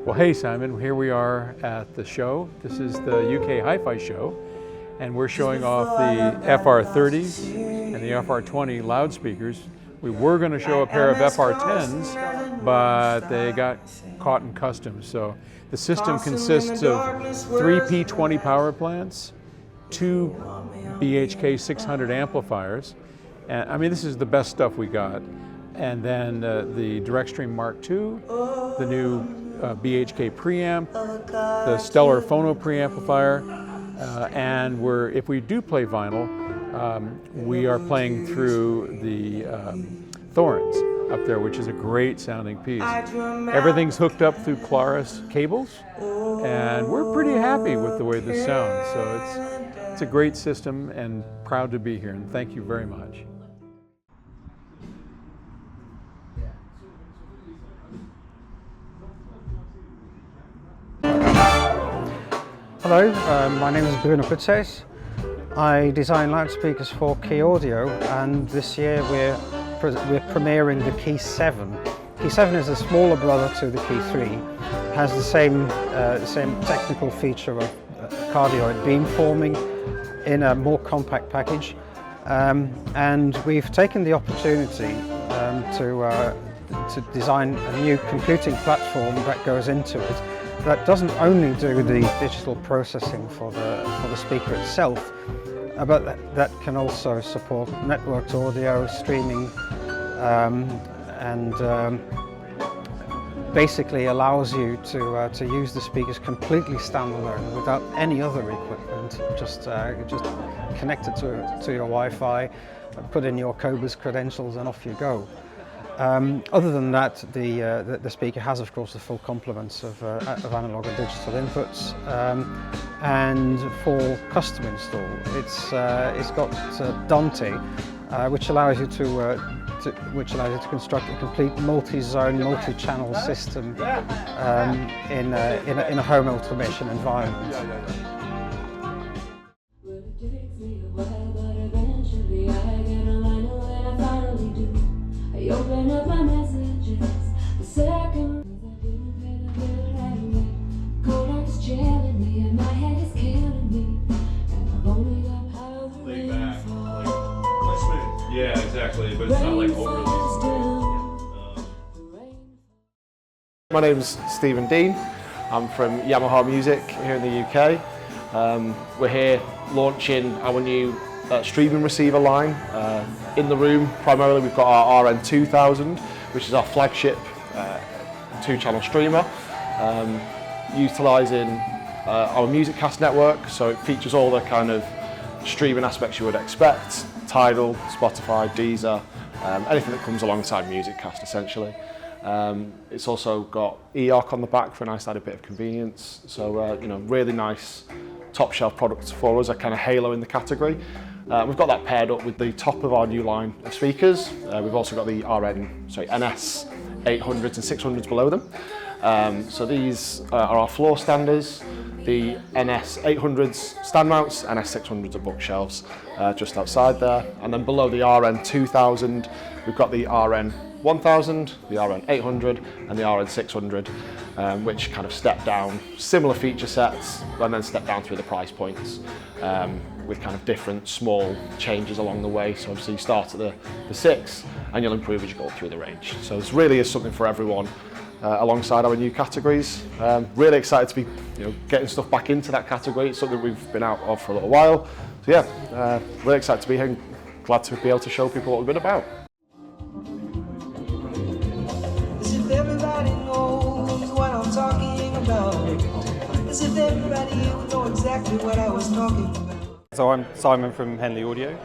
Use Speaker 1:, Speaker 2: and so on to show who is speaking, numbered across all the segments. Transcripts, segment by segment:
Speaker 1: Well, hey Simon, here we are at the show. This is the UK HiFi show, and we're showing off the FR30s and the FR20 loudspeakers. We were going to show a pair of FR10s, but they got caught in customs. So the system consists of 3 P20 power plants, 2 BHK 600 amplifiers, and I mean this is the best stuff we got. And then the DirectStream Mark II, the new BHK preamp, the Stellar Phono preamplifier, and if we do play vinyl, we are playing through the Thorns up there, which is a great sounding piece. Everything's hooked up through Claris cables, and we're pretty happy with the way this sounds. So it's a great system, and proud to be here, and thank you very much.
Speaker 2: Hello, my name is Bruno Putzeys. I design loudspeakers for Key Audio, and this year we're premiering the Key 7. Key 7 is a smaller brother to the Key 3. It has the same technical feature of cardioid beamforming in a more compact package. And we've taken the opportunity to design a new computing platform that goes into it that doesn't only do the digital processing for the speaker itself, but that can also support networked audio, streaming, and basically allows you to use the speakers completely standalone without any other equipment. Just connect it to your Wi-Fi, put in your Cobas credentials, and off you go. Other than that, the speaker has, of course, the full complements of analog and digital inputs, and for custom install, it's got Dante, which allows you to construct a complete multi-zone, multi-channel system in a home automation environment.
Speaker 3: Open up my messages, the second I didn't pay the bill right away. Kodak is jailing me and my head is killing me, and I've only got power to
Speaker 4: lay back, like smooth. Yeah, exactly, but it's not like overly.
Speaker 5: My name's Stephen Dean. I'm from Yamaha Music here in the UK. We're here launching our new streaming receiver line. In the room, primarily we've got our RN2000, which is our flagship 2-channel streamer, utilising our MusicCast network, so it features all the kind of streaming aspects you would expect: Tidal, Spotify, Deezer, anything that comes alongside MusicCast essentially. It's also got eARC on the back for a nice added bit of convenience, so really nice top shelf products for us, a kind of halo in the category. We've got that paired up with the top of our new line of speakers. We've also got the NS 800s and 600s below them. So these are our floor standers. The NS 800s stand mounts, NS 600s are bookshelves just outside there. And then below the RN 2000, we've got the RN 1000, the RN 800 and the RN 600, which kind of step down, similar feature sets, and then step down through the price points with kind of different small changes along the way. So obviously you start at the 6 and you'll improve as you go through the range. So this really is something for everyone alongside our new categories. Really excited to be getting stuff back into that category. It's something we've been out of for a little while. So yeah, really excited to be here and glad to be able to show people what we've been about.
Speaker 6: As if everybody knows what I'm talking about. As if everybody would know exactly what I was talking about.
Speaker 7: So I'm Simon from Henley Audio.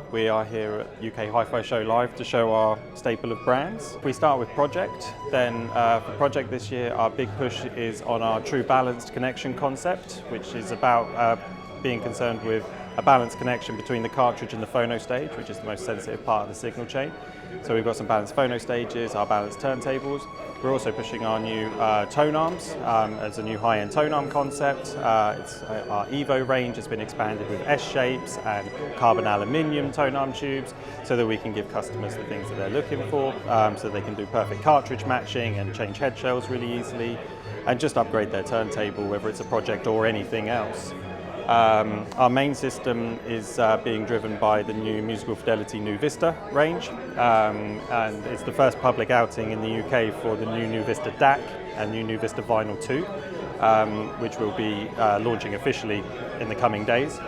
Speaker 7: We are here at UK HiFi Show Live to show our staple of brands. We start with Pro-Ject. Then for Pro-Ject this year, our big push is on our true balanced connection concept, which is about being concerned with a balanced connection between the cartridge and the phono stage, which is the most sensitive part of the signal chain. So we've got some balanced phono stages, our balanced turntables. We're also pushing our new tone arms as a new high-end tone arm concept. Our Evo range has been expanded with S-shapes and carbon aluminium tone arm tubes so that we can give customers the things that they're looking for, so they can do perfect cartridge matching and change head shells really easily and just upgrade their turntable, whether it's a Pro-Ject or anything else. Our main system is being driven by the new Musical Fidelity New Vista range, and it's the first public outing in the UK for the new Vista DAC and new Vista Vinyl 2, which will be launching officially in the coming days.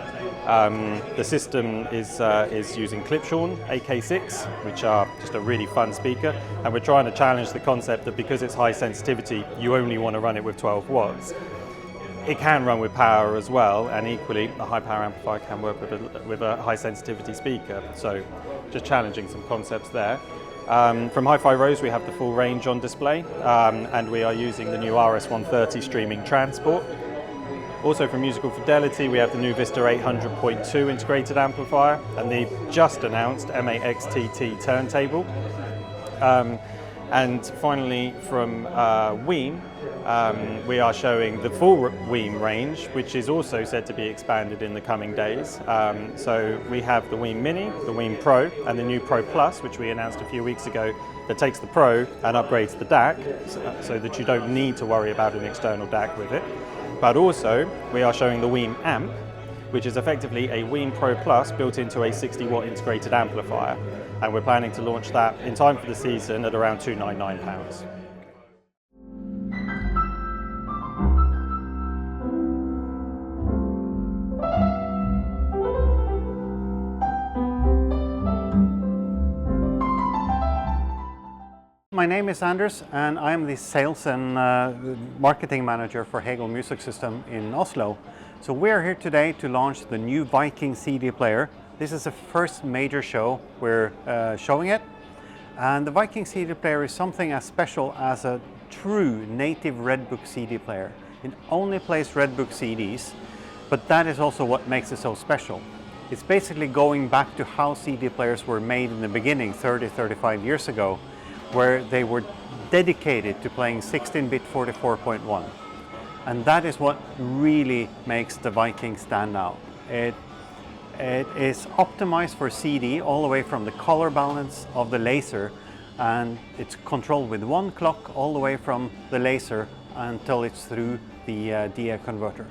Speaker 7: The system is using Clipshawn AK6, which are just a really fun speaker, and we're trying to challenge the concept that because it's high sensitivity, you only want to run it with 12 watts. It can run with power as well, and equally a high power amplifier can work with a high sensitivity speaker, so just challenging some concepts there. From Hi-Fi Rose we have the full range on display, and we are using the new RS130 streaming transport. Also from Musical Fidelity we have the new Vista 800.2 integrated amplifier and the just announced MAXTT turntable. And finally from WiiM, we are showing the full WiiM range, which is also said to be expanded in the coming days. So we have the WiiM Mini, the WiiM Pro, and the new Pro Plus, which we announced a few weeks ago, that takes the Pro and upgrades the DAC, so that you don't need to worry about an external DAC with it. But also, we are showing the WiiM Amp, which is effectively a WiiM Pro Plus built into a 60-watt integrated amplifier. And we're planning to launch that in time for the season at around £299.
Speaker 8: My name is Anders and I am the sales and marketing manager for Hegel Music Systems in Oslo. So we're here today to launch the new Viking CD player. This is the first major show we're showing it. And the Viking CD player is something as special as a true native Redbook CD player. It only plays Redbook CDs, but that is also what makes it so special. It's basically going back to how CD players were made in the beginning 35 years ago, where they were dedicated to playing 16-bit 44.1. And that is what really makes the Viking stand out. It is optimized for CD all the way from the color balance of the laser, and it's controlled with one clock all the way from the laser until it's through the DA converter.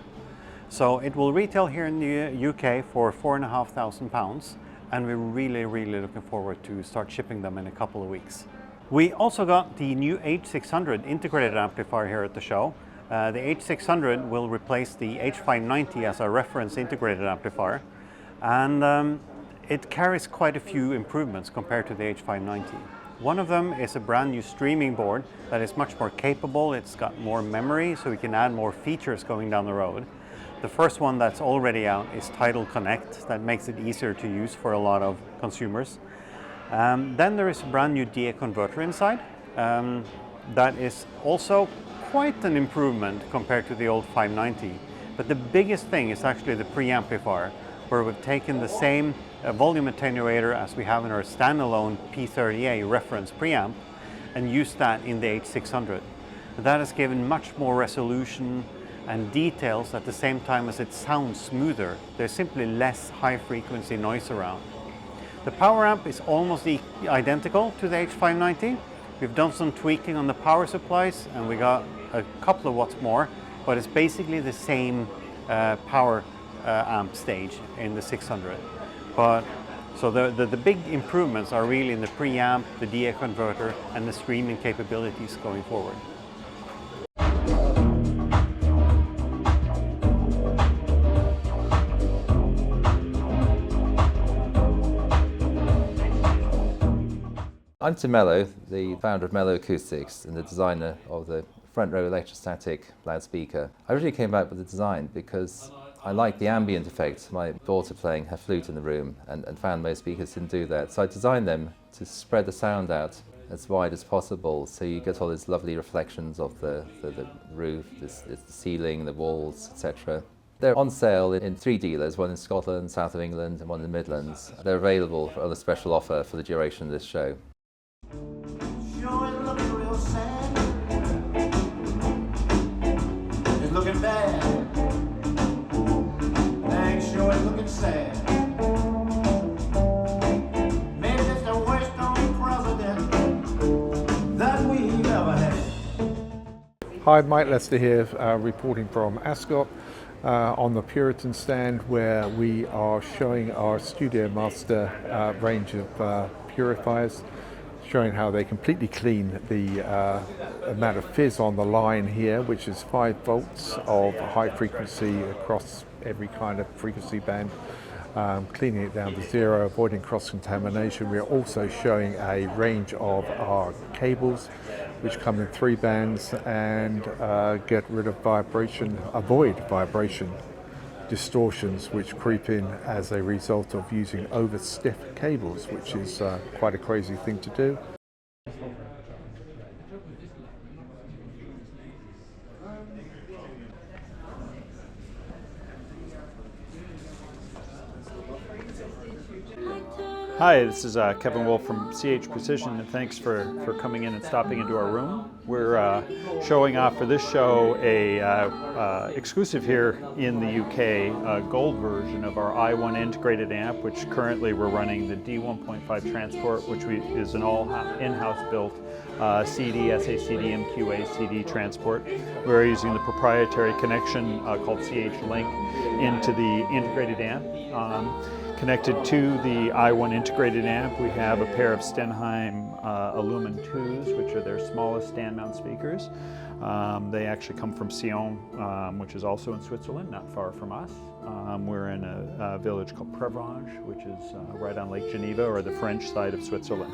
Speaker 8: So it will retail here in the UK for £4,500, and we're really looking forward to start shipping them in a couple of weeks. We also got the new H600 integrated amplifier here at the show. The H600 will replace the H590 as a reference integrated amplifier, and it carries quite a few improvements compared to the H590. One of them is a brand new streaming board that is much more capable. It's got more memory, so we can add more features going down the road. The first one that's already out is Tidal Connect. That makes it easier to use for a lot of consumers. Then there is a brand new DA converter inside. That is also quite an improvement compared to the old 590. But the biggest thing is actually the preamplifier, where we've taken the same volume attenuator as we have in our standalone P30A reference preamp and used that in the H600. That has given much more resolution and details at the same time as it sounds smoother. There's simply less high frequency noise around. The power amp is almost identical to the H590. We've done some tweaking on the power supplies and we got a couple of watts more, but it's basically the same power amp stage in the 600. So the big improvements are really in the preamp, the DA converter, and the streaming capabilities going forward.
Speaker 9: I'm Tim Mellow, the founder of Mellow Acoustics and the designer of the FrontRo electrostatic loudspeaker. I originally came out with the design because I like the ambient effect. My daughter playing her flute in the room and found most speakers didn't do that. So I designed them to spread the sound out as wide as possible, so you get all these lovely reflections of the roof, the ceiling, the walls, etc. They're on sale in 3 dealers, one in Scotland, south of England, and one in the Midlands. They're available on a special offer for the duration of this show.
Speaker 6: Sure is looking real sad. It's looking bad. Dang sure it's looking sad. Maybe it's the worst only president that we've ever had.
Speaker 10: Hi, Mike Lester here, reporting from Ascot on the Puritan stand, where we are showing our Studio Master range of purifiers, showing how they completely clean the amount of fizz on the line here, which is 5 volts of high frequency across every kind of frequency band, cleaning it down to 0, avoiding cross-contamination. We are also showing a range of our cables, which come in 3 bands and get rid of vibration, avoid vibration distortions which creep in as a result of using over stiff cables, which is quite a crazy thing to do.
Speaker 7: Hi, this is Kevin Wolf from CH Precision, and thanks for coming in and stopping into our room. We're showing off for this show a exclusive here in the UK, gold version of our i1 integrated amp, which currently we're running the D1.5 transport, which is an all in-house built CD, SACD, MQA CD transport. We're using the proprietary connection called CH Link into the integrated amp. Connected to the i1 integrated amp, we have a pair of Stenheim Illumin 2s, which are their smallest stand mount speakers. They actually come from Sion, which is also in Switzerland, not far from us. We're in a village called Prevrange, which is right on Lake Geneva, or the French side of Switzerland.